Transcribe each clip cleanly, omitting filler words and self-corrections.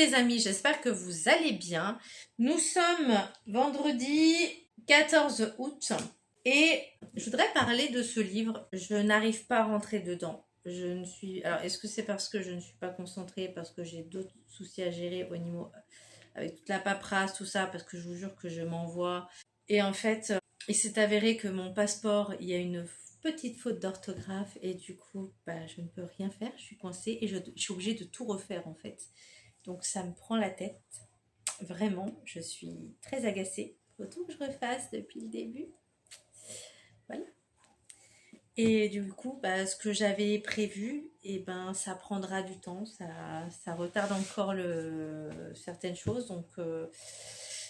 les amis, j'espère que vous allez bien. Nous sommes vendredi 14 août et je voudrais parler de ce livre. Je n'arrive pas à rentrer dedans. Alors, est-ce que c'est parce que je ne suis pas concentrée, parce que j'ai d'autres soucis à gérer au niveau avec toute la paperasse, tout ça, parce que je vous jure que je m'envoie. Et en fait, il s'est avéré que mon passeport, il y a une petite faute d'orthographe et du coup, je ne peux rien faire. Je suis coincée et je suis obligée de tout refaire en fait. Donc ça me prend la tête. Vraiment, je suis très agacée. Faut tout que je refasse depuis le début. Voilà. Et du coup, ce que j'avais prévu, ça prendra du temps. Ça retarde encore certaines choses, donc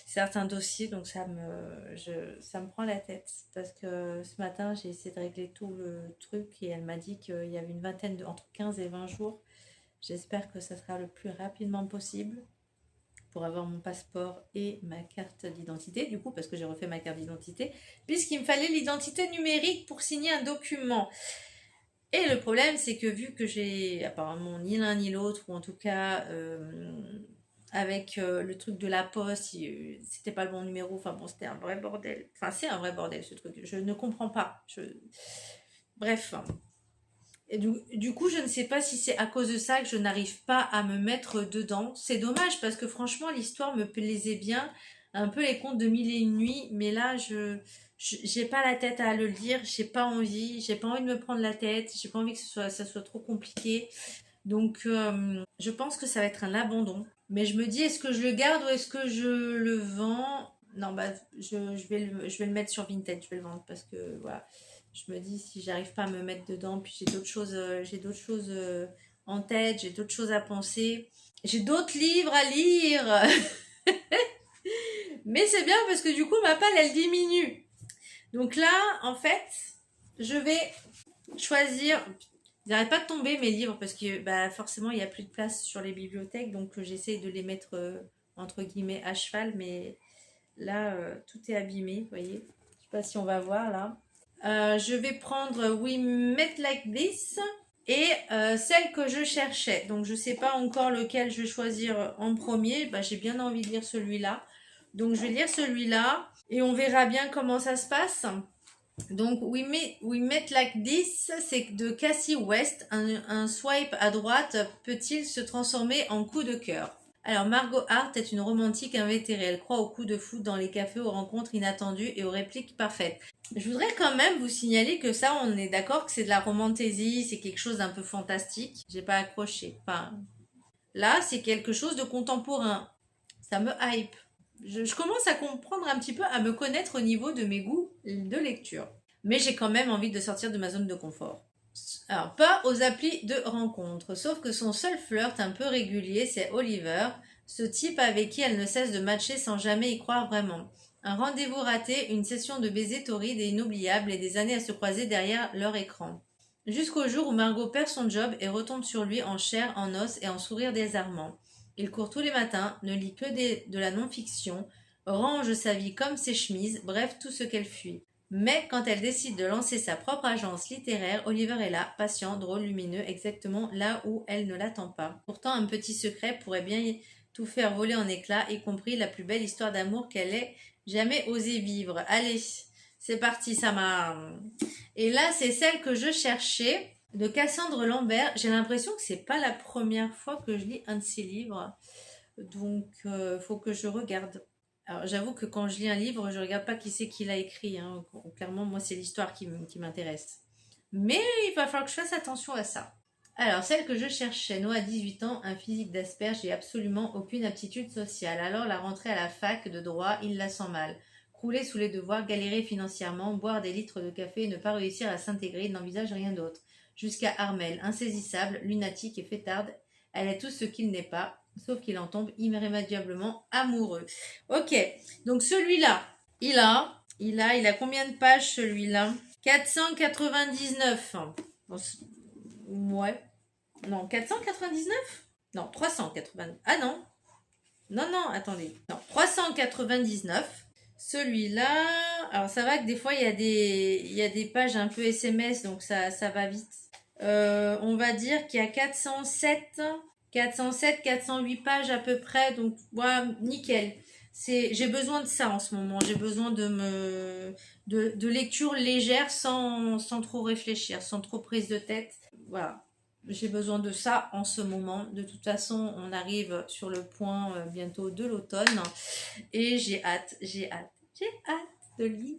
certains dossiers. Donc ça me prend la tête. Parce que ce matin, j'ai essayé de régler tout le truc et elle m'a dit qu'il y avait une vingtaine, entre 15 et 20 jours. J'espère que ça sera le plus rapidement possible pour avoir mon passeport et ma carte d'identité, du coup, parce que j'ai refait ma carte d'identité, puisqu'il me fallait l'identité numérique pour signer un document. Et le problème, c'est que vu que j'ai apparemment ni l'un ni l'autre, ou en tout cas, avec le truc de la poste, c'était pas le bon numéro, enfin bon, c'était un vrai bordel. Enfin, c'est un vrai bordel, ce truc. Je ne comprends pas. Bref. Et du coup, je ne sais pas si c'est à cause de ça que je n'arrive pas à me mettre dedans. C'est dommage parce que franchement, l'histoire me plaisait bien. Un peu les contes de Mille et une nuits. Mais là, j'ai pas la tête à le lire. J'ai pas envie. J'ai pas envie de me prendre la tête. J'ai pas envie que ça soit trop compliqué. Donc, je pense que ça va être un abandon. Mais je me dis, est-ce que je le garde ou est-ce que je le vends? Non, je vais le mettre sur Vinted. Je vais le vendre parce que voilà. Je me dis si j'arrive pas à me mettre dedans, puis j'ai d'autres choses en tête, j'ai d'autres choses à penser, j'ai d'autres livres à lire. Mais c'est bien parce que du coup ma palle elle diminue. Donc là en fait je vais choisir. Ils n'arrêtent pas de tomber mes livres parce que forcément il n'y a plus de place sur les bibliothèques, donc j'essaye de les mettre entre guillemets à cheval, mais là tout est abîmé, vous voyez. Je sais pas si on va voir là. Je vais prendre We Met Like This et celle que je cherchais. Donc je sais pas encore lequel je vais choisir en premier. J'ai bien envie de lire celui-là. Donc je vais lire celui-là et on verra bien comment ça se passe. Donc We Met Like This, c'est de Cassie West. Un swipe à droite peut-il se transformer en coup de cœur? Alors, Margot Hart est une romantique invétérée. Elle croit aux coups de foudre dans les cafés, aux rencontres inattendues et aux répliques parfaites. Je voudrais quand même vous signaler que ça, on est d'accord que c'est de la romantaisie, c'est quelque chose d'un peu fantastique. J'ai pas accroché. Enfin, là, c'est quelque chose de contemporain. Ça me hype. Je commence à comprendre un petit peu, à me connaître au niveau de mes goûts de lecture. Mais j'ai quand même envie de sortir de ma zone de confort. Alors, pas aux applis de rencontre, sauf que son seul flirt un peu régulier, c'est Oliver, ce type avec qui elle ne cesse de matcher sans jamais y croire vraiment. Un rendez-vous raté, une session de baisers torrides et inoubliables et des années à se croiser derrière leur écran. Jusqu'au jour où Margot perd son job et retombe sur lui en chair, en os et en sourire désarmant. Il court tous les matins, ne lit que de la non-fiction, range sa vie comme ses chemises, bref tout ce qu'elle fuit. Mais quand elle décide de lancer sa propre agence littéraire, Oliver est là, patient, drôle, lumineux, exactement là où elle ne l'attend pas. Pourtant, un petit secret pourrait bien tout faire voler en éclats, y compris la plus belle histoire d'amour qu'elle ait jamais osé vivre. Allez, c'est parti, ça m'a... Et là, c'est celle que je cherchais, de Cassandre Lambert. J'ai l'impression que c'est pas la première fois que je lis un de ses livres. Donc, faut que je regarde. Alors, j'avoue que quand je lis un livre, je regarde pas qui c'est qui l'a écrit. Hein. Clairement, moi, c'est l'histoire qui m'intéresse. Mais il va falloir que je fasse attention à ça. Alors, celle que je cherchais, Noah, 18 ans, un physique d'asperge et absolument aucune aptitude sociale. Alors, la rentrée à la fac de droit, il la sent mal. Crouler sous les devoirs, galérer financièrement, boire des litres de café et ne pas réussir à s'intégrer, il n'envisage rien d'autre. Jusqu'à Armel, insaisissable, lunatique et fêtarde, elle est tout ce qu'il n'est pas, sauf qu'il en tombe irrémédiablement amoureux. Ok, donc celui-là, il a combien de pages celui-là? 499. Bon, ouais. Non, 499? Non, 380. Ah non. Non, attendez. Non, 399. Celui-là, alors ça va que des fois il y a des pages un peu SMS, donc ça va vite. On va dire qu'il y a 407 407, 408 pages à peu près, donc voilà, nickel. J'ai besoin de ça en ce moment. J'ai besoin de lecture légère sans trop réfléchir, sans trop prise de tête. Voilà. J'ai besoin de ça en ce moment. De toute façon, on arrive sur le point bientôt de l'automne. Et j'ai hâte de lire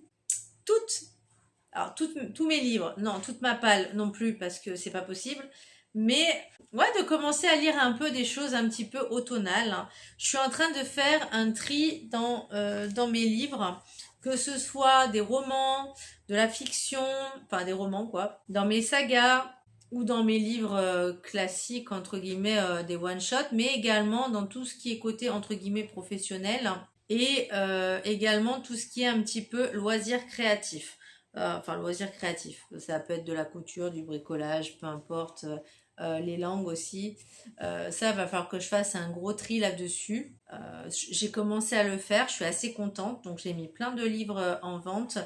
tous mes livres. Non, toute ma palle non plus parce que c'est pas possible. Mais ouais, de commencer à lire un peu des choses un petit peu automnales. Je suis en train de faire un tri dans mes livres, que ce soit des romans, de la fiction, enfin des romans quoi, dans mes sagas ou dans mes livres classiques, entre guillemets, des one-shots, mais également dans tout ce qui est côté, entre guillemets, professionnel et également tout ce qui est un petit peu loisirs créatifs. Enfin, loisirs créatifs. Ça peut être de la couture, du bricolage, peu importe. Les langues aussi. Ça, va falloir que je fasse un gros tri là-dessus. J'ai commencé à le faire, je suis assez contente. Donc, j'ai mis plein de livres en vente.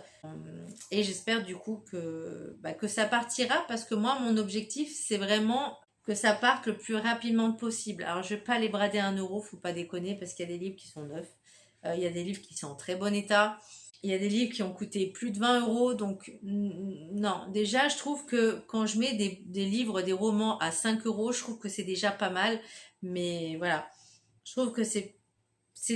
Et j'espère du coup que ça partira parce que moi, mon objectif, c'est vraiment que ça parte le plus rapidement possible. Alors, je vais pas les brader à 1 euro, faut pas déconner parce qu'il y a des livres qui sont neufs. Il y a des livres qui sont en très bon état. Il y a des livres qui ont coûté plus de 20 euros. Donc, non. Déjà, je trouve que quand je mets des livres, des romans à 5 euros, je trouve que c'est déjà pas mal. Mais voilà. Je trouve que c'est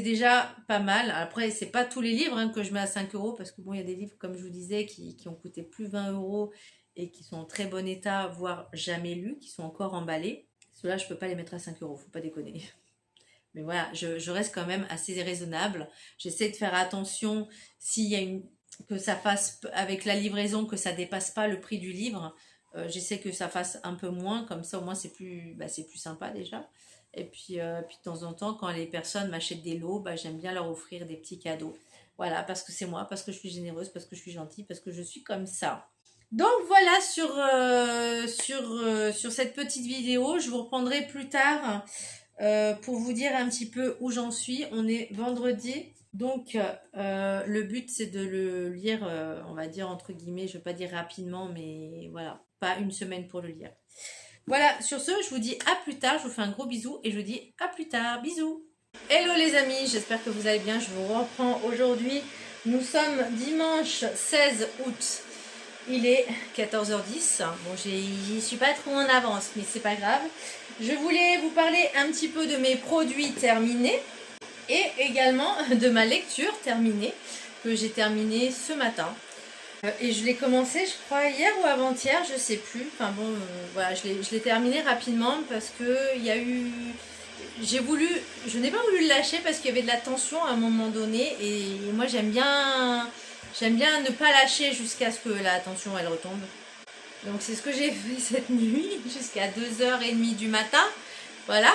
déjà pas mal. Après, c'est pas tous les livres que je mets à 5 euros. Parce que bon, il y a des livres, comme je vous disais, qui ont coûté plus de 20 euros et qui sont en très bon état, voire jamais lus, qui sont encore emballés. Ceux-là, je peux pas les mettre à 5 euros. Faut pas déconner. Mais voilà, je reste quand même assez raisonnable. J'essaie de faire attention s'il y a que ça fasse avec la livraison, que ça dépasse pas le prix du livre. J'essaie que ça fasse un peu moins, comme ça au moins c'est plus sympa déjà. Et puis de temps en temps, quand les personnes m'achètent des lots, j'aime bien leur offrir des petits cadeaux. Voilà, parce que c'est moi, parce que je suis généreuse, parce que je suis gentille, parce que je suis comme ça. Donc voilà sur cette petite vidéo. Je vous reprendrai plus tard pour vous dire un petit peu où j'en suis. On est vendredi. Donc le but c'est de le lire, on va dire entre guillemets, je ne vais pas dire rapidement, mais voilà, pas une semaine pour le lire. Voilà, sur ce, je vous dis à plus tard. Je vous fais un gros bisou et je vous dis à plus tard. Bisous. Hello les amis, j'espère que vous allez bien. Je vous reprends aujourd'hui. Nous sommes dimanche 16 août. Il est 14h10. Bon, j'y suis pas trop en avance, mais c'est pas grave. Je voulais vous parler un petit peu de mes produits terminés et également de ma lecture terminée que j'ai terminée ce matin. Et je l'ai commencé, je crois, hier ou avant-hier, je sais plus. Enfin bon, voilà, je l'ai terminé rapidement parce que il y a eu... Je n'ai pas voulu le lâcher parce qu'il y avait de la tension à un moment donné et moi j'aime bien ne pas lâcher jusqu'à ce que la tension elle retombe. Donc c'est ce que j'ai fait cette nuit jusqu'à 2h30 du matin. Voilà,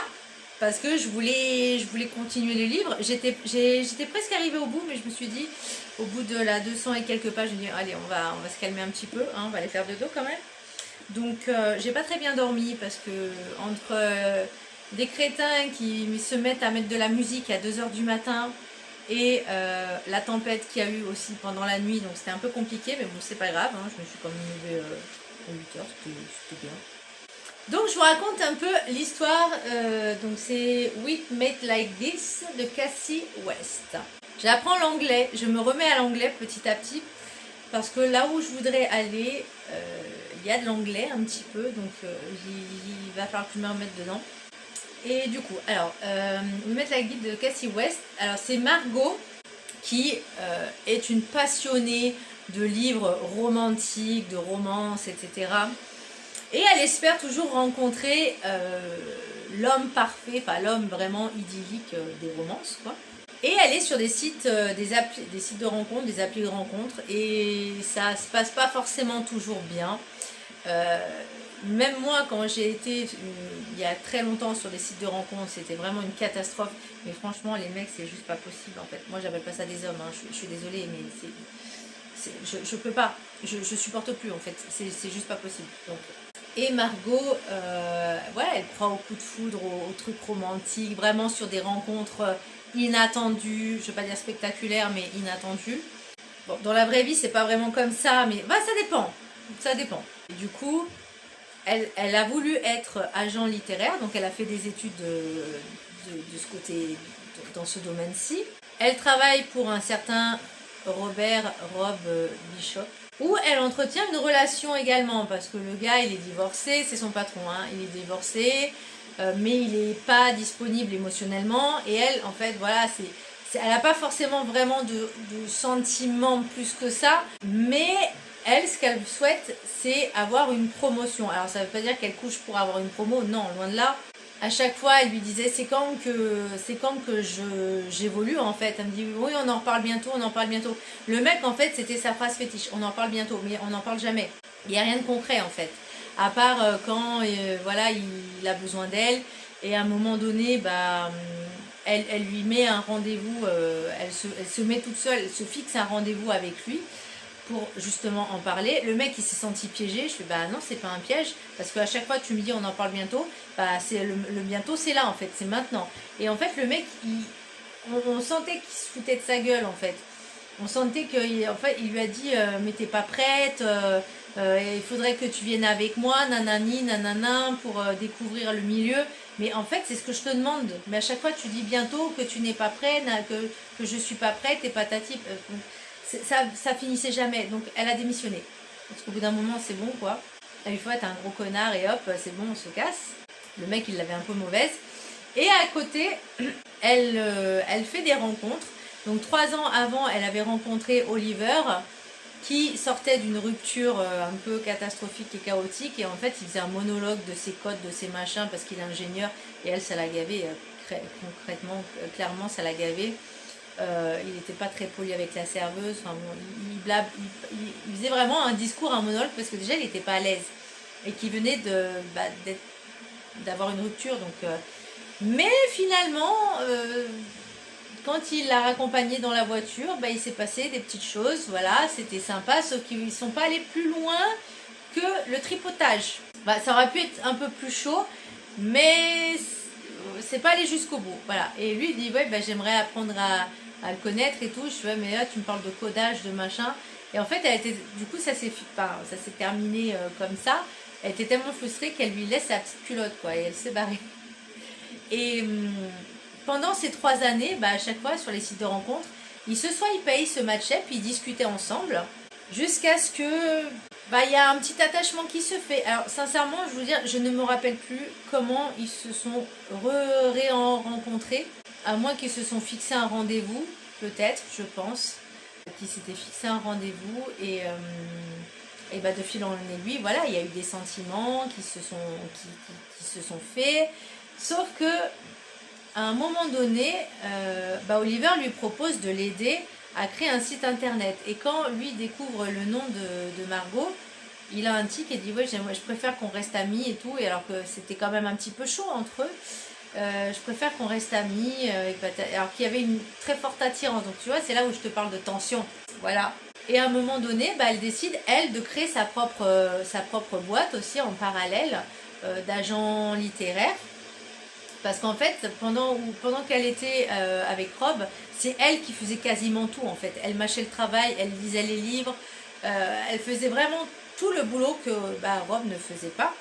parce que je voulais continuer le livre. J'étais presque arrivée au bout, mais je me suis dit, au bout de la 200 et quelques pages, je me dis allez, on va se calmer un petit peu, hein, on va aller faire de dos quand même. Donc j'ai pas très bien dormi parce que entre des crétins qui se mettent à mettre de la musique à 2h du matin et la tempête qu'il y a eu aussi pendant la nuit, donc c'était un peu compliqué, mais bon c'est pas grave, hein, je me suis quand même levée à 8h, c'était bien. Donc je vous raconte un peu l'histoire, donc c'est We Made Like This de Cassie West. J'apprends l'anglais, je me remets à l'anglais petit à petit, parce que là où je voudrais aller, il y a de l'anglais un petit peu, donc il va falloir que je me remette dedans. Et du coup, alors, We Made Like This de Cassie West, alors c'est Margot qui est une passionnée de livres romantiques, de romances, etc. Et elle espère toujours rencontrer l'homme parfait, enfin l'homme vraiment idyllique des romances, quoi. Et elle est sur des sites, des sites de rencontres, des applis de rencontres, et ça se passe pas forcément toujours bien. Même moi, quand j'ai été il y a très longtemps sur des sites de rencontres, c'était vraiment une catastrophe. Mais franchement, les mecs, c'est juste pas possible en fait. Moi, j'appelle pas ça des hommes, hein. Je suis désolée, mais je peux pas. Je supporte plus en fait. C'est juste pas possible. Donc, et Margot, ouais, elle croit au coup de foudre, au truc romantique, vraiment sur des rencontres inattendues. Je ne vais pas dire spectaculaires, mais inattendues. Bon, dans la vraie vie, c'est pas vraiment comme ça, mais bah, ça dépend. Ça dépend. Et du coup, elle a voulu être agent littéraire, donc elle a fait des études de ce côté, dans ce domaine-ci. Elle travaille pour un certain Robert Rob Bishop, où elle entretient une relation également, parce que le gars, il est divorcé, c'est son patron, hein, il est divorcé, mais il n'est pas disponible émotionnellement, et elle, en fait, voilà, elle n'a pas forcément vraiment de sentiments plus que ça, mais elle, ce qu'elle souhaite, c'est avoir une promotion. Alors, ça ne veut pas dire qu'elle couche pour avoir une promo, non, loin de là. À chaque fois, elle lui disait, c'est quand que j'évolue, en fait. Elle me dit, oui, on en reparle bientôt, on en parle bientôt. Le mec, en fait, c'était sa phrase fétiche, on en parle bientôt, mais on n'en parle jamais. Il n'y a rien de concret, en fait. À part quand, voilà, il a besoin d'elle. Et à un moment donné, bah, elle lui met un rendez-vous, elle se met toute seule, elle se fixe un rendez-vous avec lui pour justement en parler. Le mec, il s'est senti piégé. Je fais, bah non, c'est pas un piège, parce qu'à chaque fois tu me dis on en parle bientôt, bah c'est le bientôt, c'est là en fait, c'est maintenant. Et en fait, le mec, on sentait qu'il se foutait de sa gueule en fait. On sentait qu'il en fait, il lui a dit mais t'es pas prête, il faudrait que tu viennes avec moi, nanani, nanana, pour découvrir le milieu. Mais en fait, c'est ce que je te demande. Mais à chaque fois, tu dis bientôt que tu n'es pas prête, que je suis pas prête, et patati. Ça finissait jamais. Donc, elle a démissionné. Parce qu'au bout d'un moment, c'est bon, quoi. Il faut être un gros connard et hop, c'est bon, on se casse. Le mec, il l'avait un peu mauvaise. Et à côté, elle fait des rencontres. Donc 3 ans avant, elle avait rencontré Oliver, qui sortait d'une rupture un peu catastrophique et chaotique. Et en fait, il faisait un monologue de ses codes, de ses machins, parce qu'il est ingénieur. Et elle, ça l'a gavé, concrètement, clairement, ça l'a gavé. Il n'était pas très poli avec la serveuse. Enfin, bon, il faisait vraiment un discours, un monologue, parce que déjà, il n'était pas à l'aise. Et qu'il venait d'avoir une rupture. Donc, mais finalement, quand il l'a raccompagné dans la voiture, bah, il s'est passé des petites choses, voilà, c'était sympa, sauf qu'ils ne sont pas allés plus loin que le tripotage. Bah, ça aurait pu être un peu plus chaud, mais c'est pas allé jusqu'au bout, voilà. Et lui, il dit, ouais, bah, j'aimerais apprendre à le connaître et tout. Je suis, ouais, mais là, tu me parles de codage, de machin. Et en fait, du coup, ça s'est terminé comme ça. Elle était tellement frustrée qu'elle lui laisse sa petite culotte, quoi, et elle s'est barrée. Et pendant ces 3 années, bah, à chaque fois sur les sites de rencontres, ils payent, se matchaient, puis ils discutaient ensemble, jusqu'à ce que il y a un petit attachement qui se fait. Alors sincèrement, je veux dire, je ne me rappelle plus comment ils se sont rencontrés, à moins qu'ils se sont fixés un rendez-vous, peut-être, je pense, qu'ils s'étaient fixé un rendez-vous et bah, de fil en aiguille, voilà, il y a eu des sentiments qui se sont faits. Sauf que à un moment donné, Oliver lui propose de l'aider à créer un site internet. Et quand lui découvre le nom de Margot, il a un tic et dit, ouais, je préfère qu'on reste amis et tout. Et alors que c'était quand même un petit peu chaud entre eux, je préfère qu'on reste amis. Alors qu'il y avait une très forte attirance. Donc tu vois, c'est là où je te parle de tension. Voilà. Et à un moment donné, elle décide, elle, de créer sa propre boîte aussi en parallèle d'agent littéraire. Parce qu'en fait, pendant qu'elle était avec Rob, c'est elle qui faisait quasiment tout en fait. Elle mâchait le travail, elle lisait les livres, elle faisait vraiment tout le boulot que Rob ne faisait pas.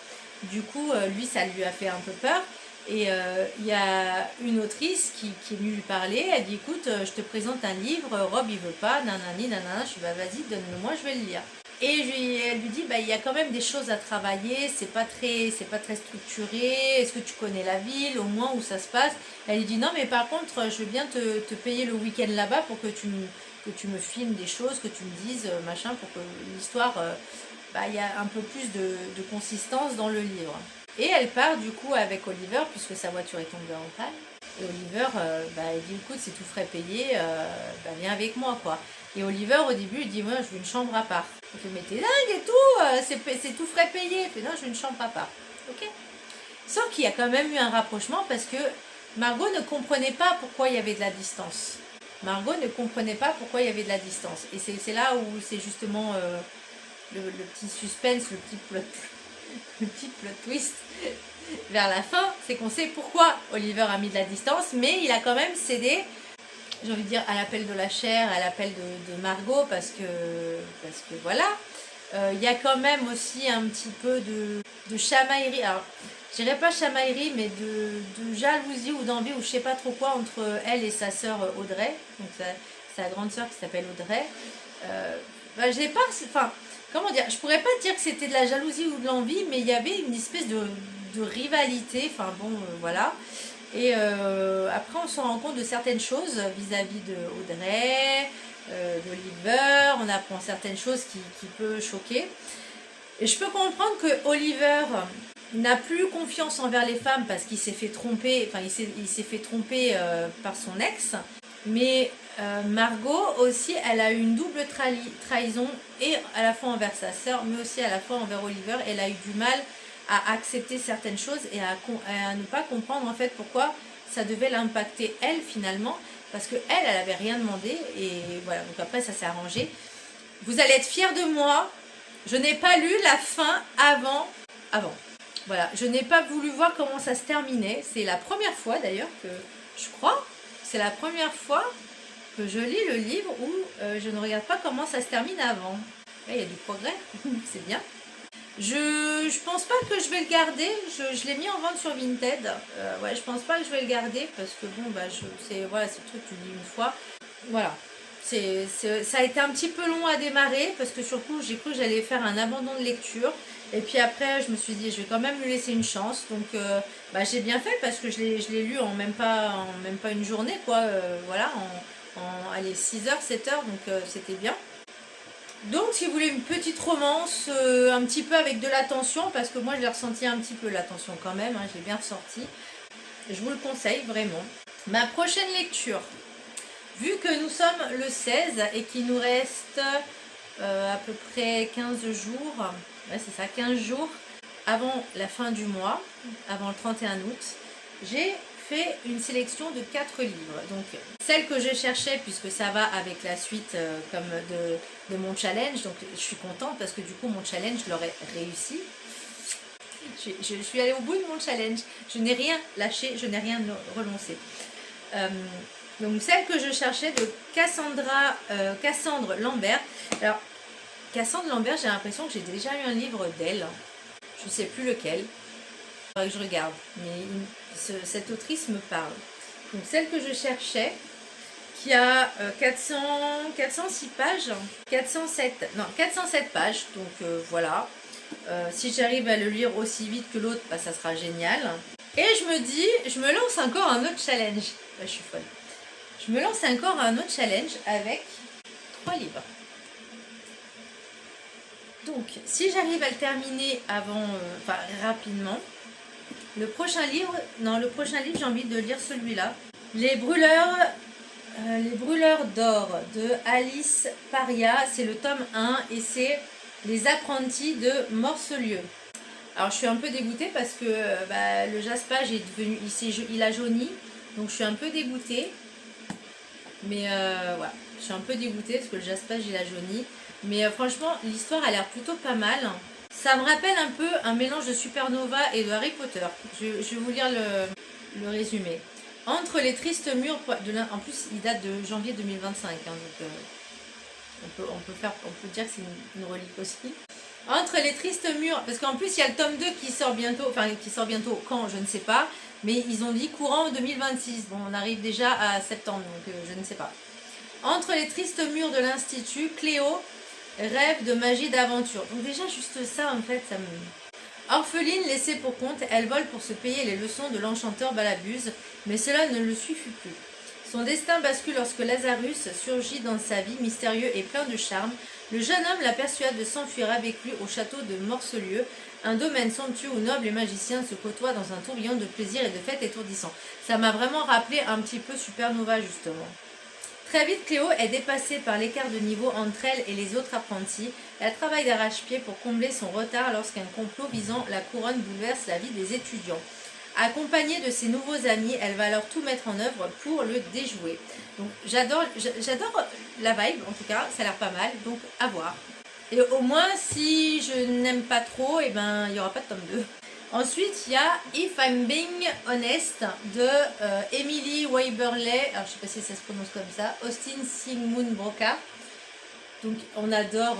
Du coup, lui, ça lui a fait un peu peur. Et il y a une autrice qui est venue lui parler, elle dit, écoute, je te présente un livre, Rob il veut pas, nanani, nanana, je suis vas-y, donne-le-moi, je vais le lire. Et elle lui dit, il y a quand même des choses à travailler, c'est pas très structuré, est-ce que tu connais la ville, au moins où ça se passe? Elle lui dit, non, mais par contre, je veux bien te payer le week-end là-bas pour que tu me filmes des choses, que tu me dises, machin, pour que l'histoire, il y a un peu plus de consistance dans le livre. Et elle part du coup avec Oliver, puisque sa voiture est tombée en panne. Et Oliver, il dit, écoute, c'est tout frais payé, viens avec moi, quoi. Et Oliver, au début, il dit, moi, je veux une chambre à part. Il fait, mais t'es dingue et tout, c'est tout frais payé. Il fait, non, je veux une chambre à part. Ok. Sauf qu'il y a quand même eu un rapprochement parce que Margot ne comprenait pas pourquoi il y avait de la distance. Margot ne comprenait pas pourquoi il y avait de la distance. Et c'est là où c'est justement le petit suspense, le petit plot twist vers la fin, c'est qu'on sait pourquoi Oliver a mis de la distance, mais il a quand même cédé, j'ai envie de dire, à l'appel de la chair, à l'appel de Margot, parce que voilà. Il y a quand même aussi un petit peu de chamaillerie. Alors, je dirais pas chamaillerie, mais de jalousie ou d'envie ou je sais pas trop quoi entre elle et sa sœur Audrey. Donc sa grande sœur qui s'appelle Audrey. J'ai pas, enfin, comment dire, je pourrais pas dire que c'était de la jalousie ou de l'envie, mais il y avait une espèce de rivalité. Enfin bon, voilà. Et après, on se rend compte de certaines choses vis-à-vis de Audrey, d'Oliver. On apprend certaines choses qui peuvent choquer. Et je peux comprendre que Oliver n'a plus confiance envers les femmes parce qu'il s'est fait tromper, enfin il s'est fait tromper par son ex. Mais Margot aussi, elle a eu une double trahison et à la fois envers sa sœur, mais aussi à la fois envers Oliver. Elle a eu du mal à accepter certaines choses et à ne pas comprendre en fait pourquoi ça devait l'impacter elle finalement, parce que elle avait rien demandé et voilà. Donc après ça s'est arrangé. Vous allez être fiers de moi. Je n'ai pas lu la fin avant. Voilà, je n'ai pas voulu voir comment ça se terminait. C'est la première fois d'ailleurs que, je crois, c'est la première fois que je lis le livre où je ne regarde pas comment ça se termine avant. Là, il y a du progrès, c'est bien. Je pense pas que je vais le garder. Je l'ai mis en vente sur Vinted. Ouais, je pense pas que je vais le garder parce que bon, bah, voilà, c'est le truc que tu lis une fois. Voilà. Ça a été un petit peu long à démarrer parce que sur le coup j'ai cru que j'allais faire un abandon de lecture et puis après je me suis dit je vais quand même lui laisser une chance, donc j'ai bien fait parce que je l'ai lu en même pas une journée quoi, voilà, allez, 6 heures 7 heures, donc c'était bien. Donc si vous voulez une petite romance un petit peu avec de la tension, parce que moi j'ai ressenti un petit peu la tension quand même, hein, j'ai bien ressorti, je vous le conseille vraiment. Ma prochaine lecture, vu que nous sommes le 16 et qu'il nous reste à peu près 15 jours, ouais, c'est ça, 15 jours avant la fin du mois, avant le 31 août, j'ai fait une sélection de 4 livres. Donc, celle que je cherchais, puisque ça va avec la suite comme de mon challenge, donc je suis contente parce que du coup, mon challenge, je l'aurais réussi. Je suis allée au bout de mon challenge. Je n'ai rien lâché, je n'ai rien renoncé. Donc celle que je cherchais de Cassandre Lambert. Alors Cassandre Lambert, j'ai l'impression que j'ai déjà eu un livre d'elle. Je ne sais plus lequel. Il faudrait que je regarde. Mais cette autrice me parle. Donc celle que je cherchais, qui a 406 pages. 407 pages. Donc voilà. Si j'arrive à le lire aussi vite que l'autre, bah, ça sera génial. Et je me dis, je me lance encore un autre challenge. Là, je suis folle. Je me lance encore un autre challenge avec 3 livres. Donc, si j'arrive à le terminer rapidement, le prochain livre, j'ai envie de lire celui-là. Les brûleurs d'or de Alice Paria, c'est le tome 1 et c'est les apprentis de Morcelieu. Alors, je suis un peu dégoûtée parce que le jaspage est devenu, il a jauni, donc je suis un peu dégoûtée. Mais voilà, je suis un peu dégoûtée parce que le jaspage il a jauni. Mais franchement, l'histoire a l'air plutôt pas mal. Ça me rappelle un peu un mélange de Supernova et de Harry Potter. Je vais vous lire le résumé. Entre les tristes murs en plus, il date de janvier 2025. Hein, donc on peut dire que c'est une relique aussi. Entre les tristes murs, parce qu'en plus il y a le tome 2 qui sort bientôt, quand, je ne sais pas. Mais ils ont dit courant 2026. Bon, on arrive déjà à septembre, donc je ne sais pas. Entre les tristes murs de l'Institut, Cléo rêve de magie d'aventure. Donc déjà, juste ça, en fait, ça me... Orpheline laissée pour compte, elle vole pour se payer les leçons de l'enchanteur Balabuse, mais cela ne le suffit plus. Son destin bascule lorsque Lazarus surgit dans sa vie, mystérieux et plein de charme. Le jeune homme la persuade de s'enfuir avec lui au château de Morcelieu, un domaine somptueux où nobles et magiciens se côtoient dans un tourbillon de plaisir et de fêtes étourdissants. Ça m'a vraiment rappelé un petit peu Supernova, justement. Très vite, Cléo est dépassée par l'écart de niveau entre elle et les autres apprentis. Elle travaille d'arrache-pied pour combler son retard lorsqu'un complot visant la couronne bouleverse la vie des étudiants. Accompagnée de ses nouveaux amis, elle va alors tout mettre en œuvre pour le déjouer. Donc j'adore la vibe, en tout cas, ça a l'air pas mal, donc à voir. Et au moins, si je n'aime pas trop, il n'y aura pas de tome 2. Ensuite, il y a If I'm Being Honest de Emily Waverley, alors je ne sais pas si ça se prononce comme ça, Austin Sigmund Broca. Donc on adore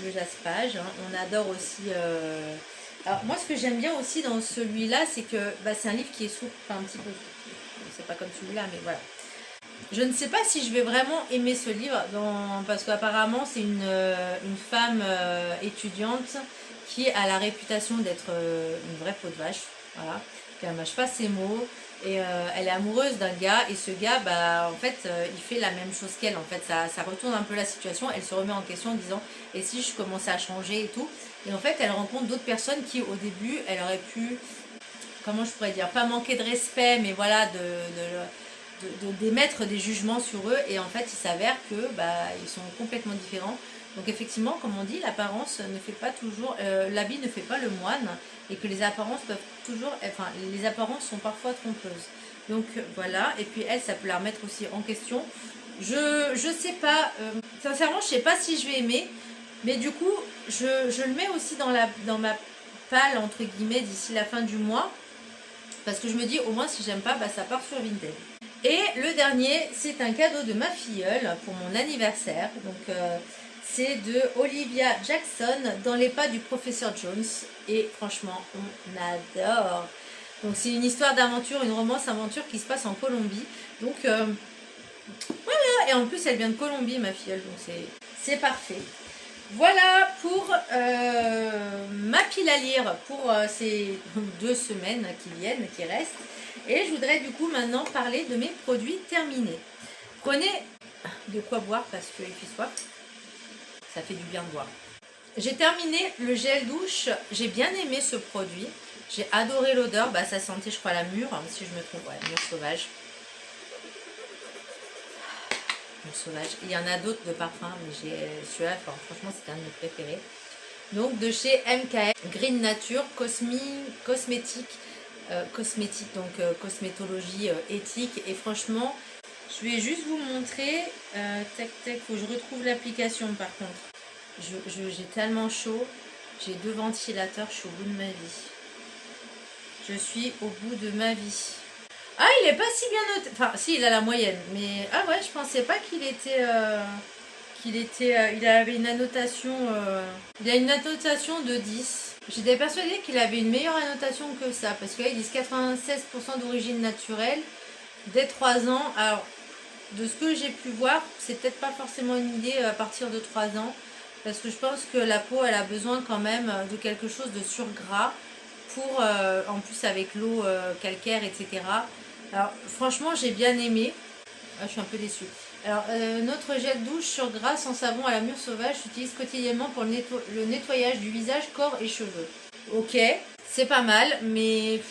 le jaspage, hein. On adore aussi... Alors moi ce que j'aime bien aussi dans celui-là, c'est que c'est un livre qui est souple, enfin un petit peu... C'est pas comme celui-là, mais voilà. Je ne sais pas si je vais vraiment aimer ce livre, parce qu'apparemment c'est une femme étudiante qui a la réputation d'être une vraie peau de vache, voilà, qui ne mâche pas ses mots, et elle est amoureuse d'un gars, et ce gars, en fait, il fait la même chose qu'elle, en fait, ça retourne un peu la situation, elle se remet en question en disant, et si je commençais à changer et tout, et en fait, elle rencontre d'autres personnes qui, au début, elle aurait pu, comment je pourrais dire, pas manquer de respect, mais voilà, d'émettre des jugements sur eux, et en fait il s'avère que ils sont complètement différents. Donc effectivement, comme on dit, l'apparence ne fait pas toujours, l'habit ne fait pas le moine, et que les apparences peuvent toujours, enfin les apparences sont parfois trompeuses. Donc voilà, et puis elle, ça peut la remettre aussi en question. Je sais pas, sincèrement je sais pas si je vais aimer, mais du coup je le mets aussi dans ma palle entre guillemets d'ici la fin du mois, parce que je me dis au moins si j'aime pas, ça part sur Vinted. Et le dernier, c'est un cadeau de ma filleule pour mon anniversaire. Donc c'est de Olivia Jackson, Dans les pas du professeur Jones. Et franchement, on adore. Donc c'est une histoire d'aventure, une romance aventure qui se passe en Colombie. Donc voilà, et en plus elle vient de Colombie, ma filleule, donc c'est parfait. Voilà pour ma pile à lire pour ces 2 semaines qui restent. Et je voudrais du coup maintenant parler de mes produits terminés. Prenez de quoi boire parce qu'il fait soif. Ça fait du bien de boire. J'ai terminé le gel douche. J'ai bien aimé ce produit. J'ai adoré l'odeur. Ça sentait, je crois, la mûre. Si je me trompe, ouais, mûre sauvage. Mûre sauvage. Il y en a d'autres de parfums, mais celui-là, franchement, c'est un de mes préférés. Donc de chez MKM, Green Nature, cosmétique, cosmétologie éthique. Et franchement, je vais juste vous montrer. Tac, faut que je retrouve l'application par contre. J'ai tellement chaud. J'ai 2 ventilateurs, je suis au bout de ma vie. Je suis au bout de ma vie. Ah, il est pas si bien noté. Enfin, si, il a la moyenne. Mais, ah ouais, je pensais pas qu'il était... il avait une annotation... il a une annotation de 10. J'étais persuadée qu'il avait une meilleure annotation que ça. Parce qu'ils disent 96% d'origine naturelle. Dès 3 ans. Alors, de ce que j'ai pu voir, c'est peut-être pas forcément une idée à partir de 3 ans. Parce que je pense que la peau, elle a besoin quand même de quelque chose de surgras. Pour, en plus avec l'eau calcaire, etc. Alors, franchement, j'ai bien aimé. Ah, je suis un peu déçue. Alors, notre gel douche sur gras sans savon à la mûre sauvage s'utilise quotidiennement pour le nettoyage du visage, corps et cheveux. Ok, c'est pas mal, mais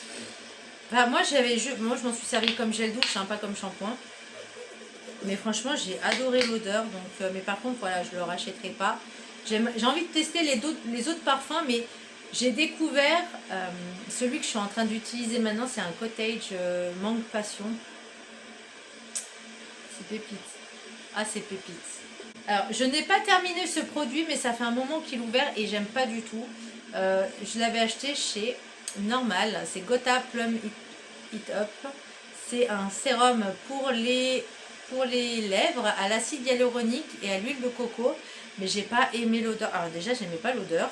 moi je m'en suis servi comme gel douche, hein, pas comme shampoing. Mais franchement, j'ai adoré l'odeur. Donc, mais par contre, voilà, je le rachèterai pas. J'ai envie de tester les autres parfums, mais j'ai découvert celui que je suis en train d'utiliser maintenant, c'est un Cottage Mangue Passion. C'est pépite. Ah, c'est pépite. Alors, je n'ai pas terminé ce produit, mais ça fait un moment qu'il est ouvert et j'aime pas du tout. Je l'avais acheté chez Normal. C'est Gotha Plum It Up. C'est un sérum pour les lèvres à l'acide hyaluronique et à l'huile de coco. Mais j'ai pas aimé l'odeur. Alors déjà, j'aimais pas l'odeur.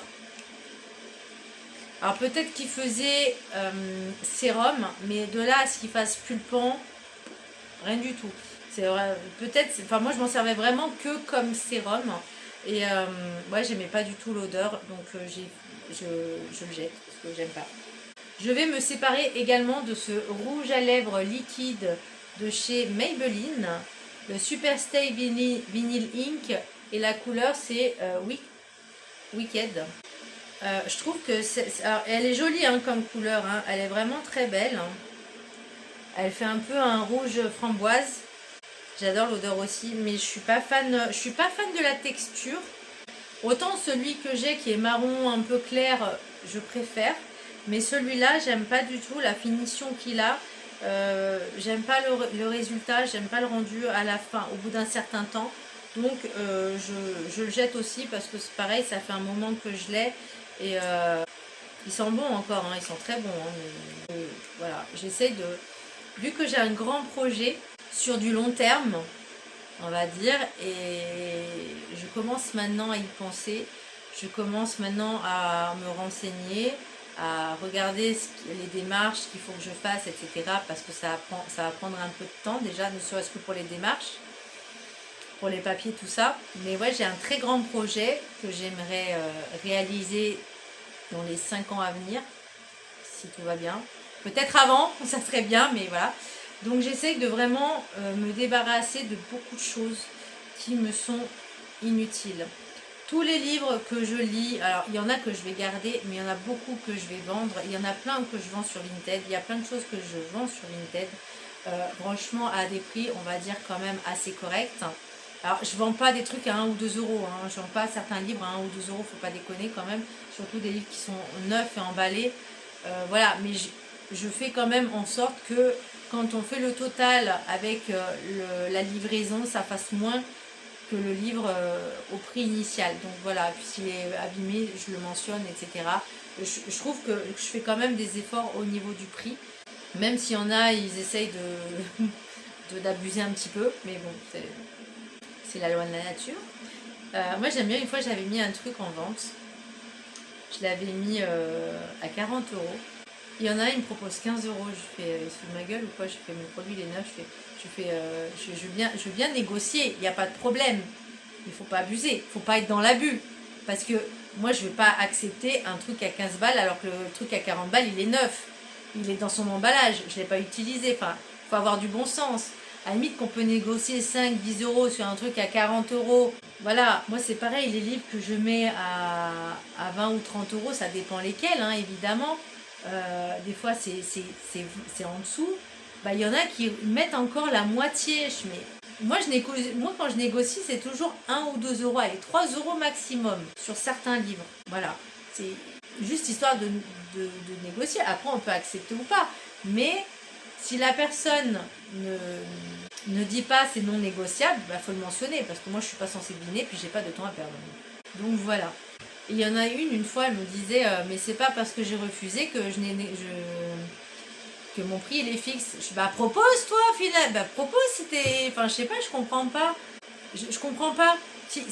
Alors peut-être qu'il faisait sérum, mais de là à ce qu'il fasse pulpant, rien du tout. C'est vrai, peut-être, enfin moi je m'en servais vraiment que comme sérum. Et ouais, j'aimais pas du tout l'odeur, donc je le jette parce que j'aime pas. Je vais me séparer également de ce rouge à lèvres liquide de chez Maybelline, le Super Stay Vinyl Ink, et la couleur c'est Wicked. Je trouve que elle est jolie hein, comme couleur, hein. Elle est vraiment très belle. Hein. Elle fait un peu un rouge framboise. J'adore l'odeur aussi, mais je suis pas fan de la texture. Autant celui que j'ai qui est marron un peu clair, je préfère. Mais celui-là, j'aime pas du tout la finition qu'il a. J'aime pas le résultat, j'aime pas le rendu à la fin, au bout d'un certain temps. Donc je le jette aussi parce que c'est pareil, ça fait un moment que je l'ai. Et ils sont bons encore, hein, ils sont très bons. Hein, mais, voilà, j'essaie de... Vu que j'ai un grand projet sur du long terme, on va dire, et je commence maintenant à y penser, je commence maintenant à me renseigner, à regarder les démarches qu'il faut que je fasse, etc. Parce que ça va prendre un peu de temps déjà, ne serait-ce que pour les démarches, pour les papiers, tout ça. Mais ouais, j'ai un très grand projet que j'aimerais réaliser dans les 5 ans à venir, si tout va bien. Peut-être avant, ça serait bien, mais voilà. Donc j'essaie de vraiment me débarrasser de beaucoup de choses qui me sont inutiles. Tous les livres que je lis, alors il y en a que je vais garder, mais il y en a beaucoup que je vais vendre. Il y en a plein que je vends sur Vinted. Il y a plein de choses que je vends sur Vinted. Franchement, à des prix, on va dire quand même assez corrects. Alors, je vends pas des trucs à 1 ou 2 euros. Hein. Je vends pas certains livres à 1 ou 2 euros, faut pas déconner quand même. Surtout des livres qui sont neufs et emballés. Voilà, mais je fais quand même en sorte que quand on fait le total avec la livraison, ça fasse moins que le livre au prix initial. Donc voilà, puis s'il est abîmé, je le mentionne, etc. Je trouve que je fais quand même des efforts au niveau du prix. Même s'il y en a, ils essayent d'abuser un petit peu. Mais bon, c'est la loi de la nature. Moi j'aime bien, une fois j'avais mis un truc en vente. Je l'avais mis à 40 euros. Il y en a, il me propose 15 euros. Je fais, il se fout de ma gueule ou quoi? Je fais, mon produit il est neuf. Je veux bien négocier, il n'y a pas de problème. Il ne faut pas abuser, il ne faut pas être dans l'abus. Parce que moi, je ne vais pas accepter un truc à 15 balles alors que le truc à 40 balles, il est neuf. Il est dans son emballage, je ne l'ai pas utilisé. Enfin, il faut avoir du bon sens. À la limite qu'on peut négocier 5, 10 euros sur un truc à 40 euros. Voilà, moi c'est pareil, les livres que je mets à 20 ou 30 euros, ça dépend lesquels, hein, évidemment. Des fois c'est en dessous. Bah, il y en a qui mettent encore la moitié. Moi quand je négocie, c'est toujours 1 ou 2 euros, allez, 3 euros maximum sur certains livres. Voilà, c'est juste histoire de négocier. Après, on peut accepter ou pas. Mais si la personne ne dit pas c'est non négociable, il faut le mentionner parce que moi je suis pas censée deviner puis j'ai pas de temps à perdre. Donc voilà. Et il y en a une fois, elle me disait mais c'est pas parce que j'ai refusé que que mon prix il est fixe. Je dis propose toi finalement, propose si t'es. Enfin je sais pas, je comprends pas. Je comprends pas. Si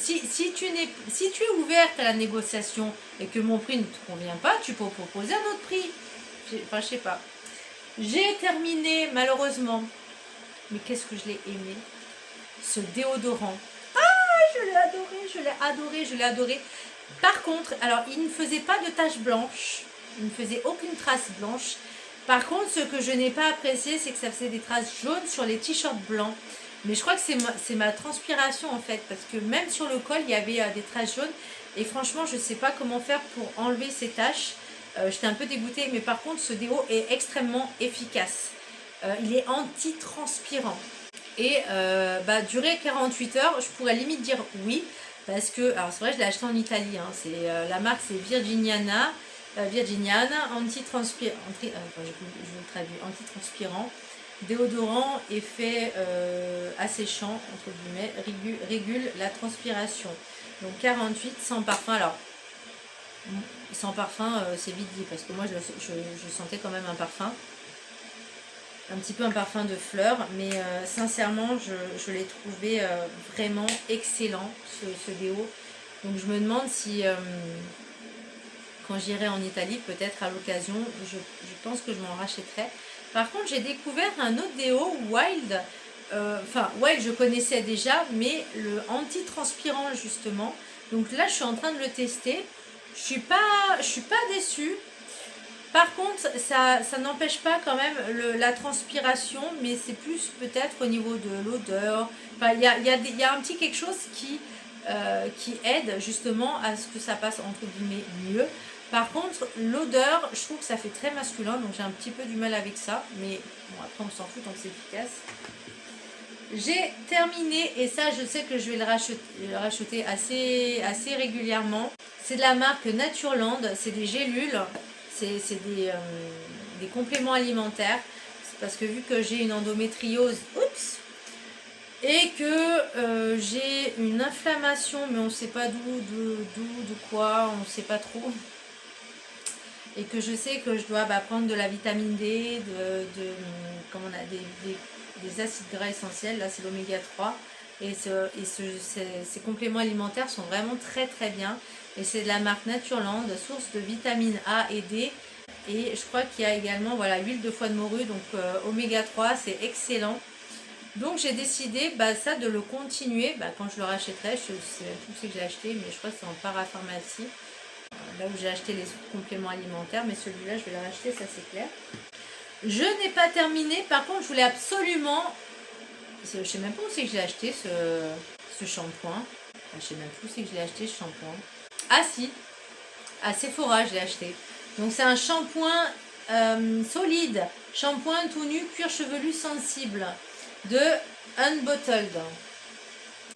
tu es ouverte à la négociation et que mon prix ne te convient pas, tu peux proposer un autre prix. Enfin je sais pas. J'ai terminé malheureusement. Mais qu'est-ce que je l'ai aimé, ce déodorant. Ah, je l'ai adoré, je l'ai adoré, je l'ai adoré. Par contre, alors il ne faisait pas de taches blanches, il ne faisait aucune trace blanche. Par contre, ce que je n'ai pas apprécié, c'est que ça faisait des traces jaunes sur les t-shirts blancs. Mais je crois que c'est ma transpiration en fait, parce que même sur le col, il y avait des traces jaunes. Et franchement, je ne sais pas comment faire pour enlever ces taches. J'étais un peu dégoûtée, mais par contre, ce déo est extrêmement efficace. Il est anti-transpirant. Et durer 48 heures, je pourrais limite dire oui. Parce que, alors c'est vrai, je l'ai acheté en Italie. Hein, la marque, c'est Virginiana anti-transpirant. Je vous le traduis. Anti-transpirant. Déodorant, effet asséchant, entre guillemets, régule la transpiration. Donc 48, sans parfum. Alors, sans parfum, c'est vite dit, parce que moi, je sentais quand même un parfum. Un petit peu un parfum de fleurs, mais sincèrement, je l'ai trouvé vraiment excellent, ce déo. Donc je me demande si, quand j'irai en Italie, peut-être à l'occasion, je pense que je m'en rachèterai. Par contre, j'ai découvert un autre déo, Wild. Wild, je connaissais déjà, mais le anti-transpirant, justement. Donc là, je suis en train de le tester. Je suis pas déçue. Par contre, ça n'empêche pas quand même la transpiration, mais c'est plus peut-être au niveau de l'odeur. Enfin, il y a un petit quelque chose qui aide justement à ce que ça passe entre guillemets mieux. Par contre, l'odeur, je trouve que ça fait très masculin, donc j'ai un petit peu du mal avec ça. Mais bon, après, on s'en fout tant que c'est efficace. J'ai terminé, et ça, je sais que je vais le racheter assez régulièrement. C'est de la marque Natureland, c'est des gélules. C'est des compléments alimentaires. Parce que vu que j'ai une endométriose, et que j'ai une inflammation, mais on ne sait pas d'où, de quoi, on ne sait pas trop. Et que je sais que je dois prendre de la vitamine D, comme on a des acides gras essentiels, là c'est l'oméga 3. Et, ces compléments alimentaires sont vraiment très très bien. Et c'est de la marque Natureland, source de vitamines A et D. Et je crois qu'il y a également voilà, huile de foie de morue, donc oméga 3, c'est excellent. Donc j'ai décidé ça de le continuer quand je le rachèterai. Je ne sais même plus ce que j'ai acheté, mais je crois que c'est en parapharmacie, là où j'ai acheté les autres compléments alimentaires. Mais celui-là, je vais le racheter, ça c'est clair. Je n'ai pas terminé. Par contre, je voulais absolument... Je ne sais même pas où c'est que j'ai acheté ce shampoing. Je ne sais même plus où c'est que je l'ai acheté, ce shampoing. Ah si, à Sephora, je l'ai acheté. Donc c'est un shampoing solide. Shampoing tout nu, cuir chevelu sensible de Unbottled.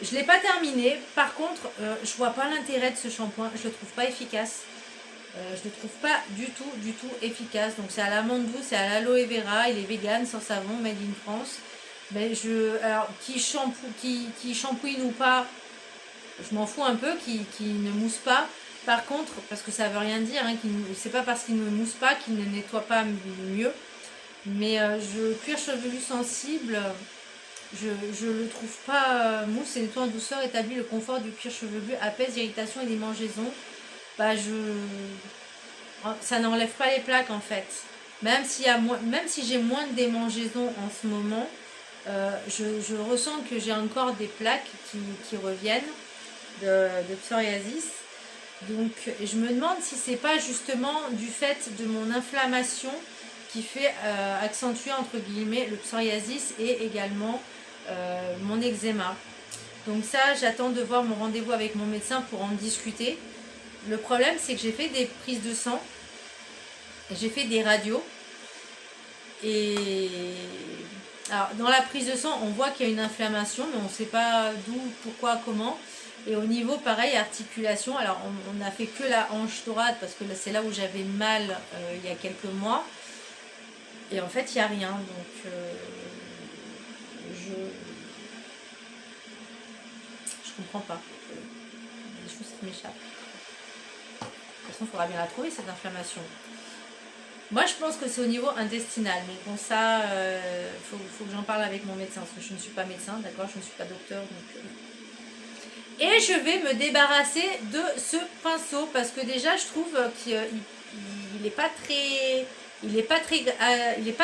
Je ne l'ai pas terminé. Par contre, je vois pas l'intérêt de ce shampoing. Je le trouve pas efficace. Je le trouve pas du tout efficace. Donc c'est à l'amande douce, c'est à l'aloe vera. Il est vegan, sans savon, made in France. Mais alors qui shampouine ou pas, je m'en fous un peu. Qui ne mousse pas. Par contre, parce que ça veut rien dire, hein, c'est pas parce qu'il ne mousse pas qu'il ne nettoie pas mieux. Mais cuir chevelu sensible, je le trouve pas mousse et nettoie en douceur, établit le confort du cuir chevelu, apaise l'irritation et les démangeaisons. Ça n'enlève pas les plaques en fait. Même si j'ai moins de démangeaisons en ce moment, je ressens que j'ai encore des plaques qui reviennent de psoriasis. Donc je me demande si c'est pas justement du fait de mon inflammation qui fait accentuer entre guillemets le psoriasis et également mon eczéma. Donc ça, j'attends de voir mon rendez-vous avec mon médecin pour en discuter. Le problème, c'est que j'ai fait des prises de sang, j'ai fait des radios et alors dans la prise de sang, on voit qu'il y a une inflammation, mais on ne sait pas d'où, pourquoi, comment. Et au niveau, pareil, articulation, alors on n'a fait que la hanche droite parce que c'est là où j'avais mal il y a quelques mois. Et en fait, il n'y a rien. Donc, je comprends pas. Il y a des choses qui m'échappent. De toute façon, il faudra bien la trouver, cette inflammation. Moi, je pense que c'est au niveau intestinal. Mais bon, ça, faut que j'en parle avec mon médecin. Parce que je ne suis pas médecin, d'accord? Je ne suis pas docteur. Donc... Et je vais me débarrasser de ce pinceau. Parce que déjà, je trouve qu'il n'est pas très... Il n'est pas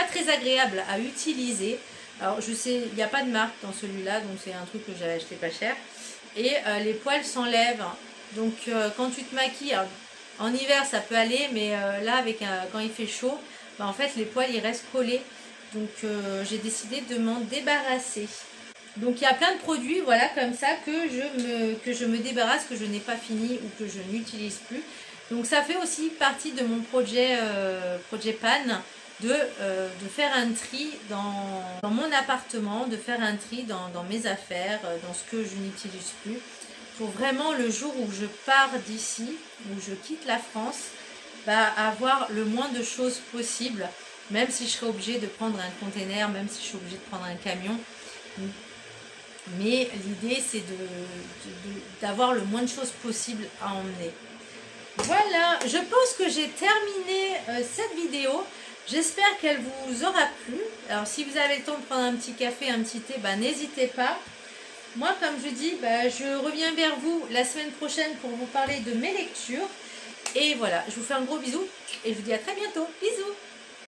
très agréable à utiliser. Alors je sais, il n'y a pas de marque dans celui-là, donc c'est un truc que j'avais acheté pas cher. Et les poils s'enlèvent. Donc quand tu te maquilles, alors, en hiver ça peut aller, mais là quand il fait chaud, en fait les poils ils restent collés. Donc j'ai décidé de m'en débarrasser. Donc il y a plein de produits, voilà, comme ça que je me débarrasse, que je n'ai pas fini ou que je n'utilise plus. Donc ça fait aussi partie de mon projet PAN de faire un tri dans mon appartement, de faire un tri dans mes affaires, dans ce que je n'utilise plus. Pour vraiment le jour où je pars d'ici, où je quitte la France, avoir le moins de choses possible, même si je serais obligée de prendre un container, même si je suis obligée de prendre un camion. Mais l'idée c'est d'avoir le moins de choses possible à emmener. Voilà, je pense que j'ai terminé cette vidéo. J'espère qu'elle vous aura plu. Alors si vous avez le temps de prendre un petit café, un petit thé, n'hésitez pas. Moi, comme je dis, je reviens vers vous la semaine prochaine pour vous parler de mes lectures. Et voilà, je vous fais un gros bisou et je vous dis à très bientôt. Bisous!